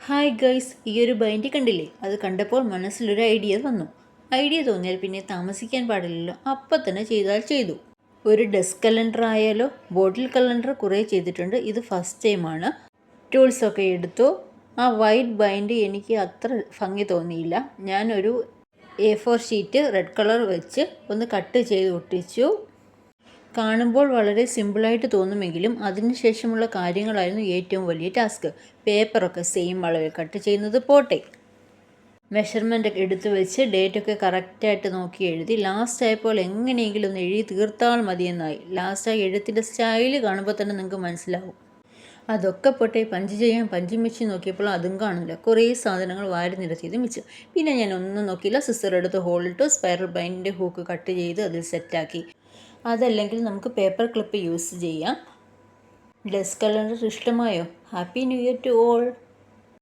Hi guys, ഈ ഒരു bind കണ്ടില്ലേ? അത് കണ്ടപ്പോൾ മനസ്സിലൊരു ഐഡിയ വന്നു. ഐഡിയ തോന്നിയാൽ പിന്നെ താമസിക്കാൻ പാടില്ലല്ലോ, അപ്പം തന്നെ ചെയ്താൽ ചെയ്തു. ഒരു ഡെസ്ക് കലണ്ടർ ആയാലോ? ബോട്ടിൽ കലണ്ടർ കുറേ ചെയ്തിട്ടുണ്ട്, ഇത് ഫസ്റ്റ് ടൈമാണ്. ടൂൾസൊക്കെ എടുത്തു. ആ വൈറ്റ് ബൈൻഡ് എനിക്ക് അത്ര ഭംഗി തോന്നിയില്ല. ഞാനൊരു A4 ഷീറ്റ് റെഡ് കളർ വെച്ച് ഒന്ന് കട്ട് ചെയ്ത് ഒട്ടിച്ചു. കാണുമ്പോൾ വളരെ സിമ്പിളായിട്ട് തോന്നുമെങ്കിലും അതിനുശേഷമുള്ള കാര്യങ്ങളായിരുന്നു ഏറ്റവും വലിയ ടാസ്ക്. പേപ്പറൊക്കെ സെയിം അളവിൽ കട്ട് ചെയ്യുന്നത് പോട്ടെ, മെഷർമെൻ്റ് എടുത്തു വെച്ച് ഡേറ്റൊക്കെ കറക്റ്റായിട്ട് നോക്കി എഴുതി. ലാസ്റ്റ് ആയപ്പോൾ എങ്ങനെയെങ്കിലും ഒന്ന് എഴുതി തീർത്താൽ മതിയെന്നായി. ലാസ്റ്റ് ആ എഴുത്തിൻ്റെ സ്റ്റൈല് കാണുമ്പോൾ തന്നെ നിങ്ങൾക്ക് മനസ്സിലാവും. അതൊക്കെ പോട്ടെ, പഞ്ച് ചെയ്യാൻ പഞ്ചിങ് മെഷീൻ നോക്കിയപ്പോൾ അതും കാണില്ല. കുറേ സാധനങ്ങൾ വാരി നിരത്തിയത് മിച്ചം. പിന്നെ ഞാൻ ഒന്നും നോക്കിയില്ല, സിസർ എടുത്ത് ഹോളിട്ട് സ്പൈറൽ ബൈൻഡിൻ്റെ ഹൂക്ക് കട്ട് ചെയ്ത് അതിൽ സെറ്റാക്കി. അതല്ലെങ്കിൽ നമുക്ക് പേപ്പർ ക്ലിപ്പ് യൂസ് ചെയ്യാം. ഡെസ്ക് കലണ്ടർ ഇഷ്ടമായോ? Happy new year to all.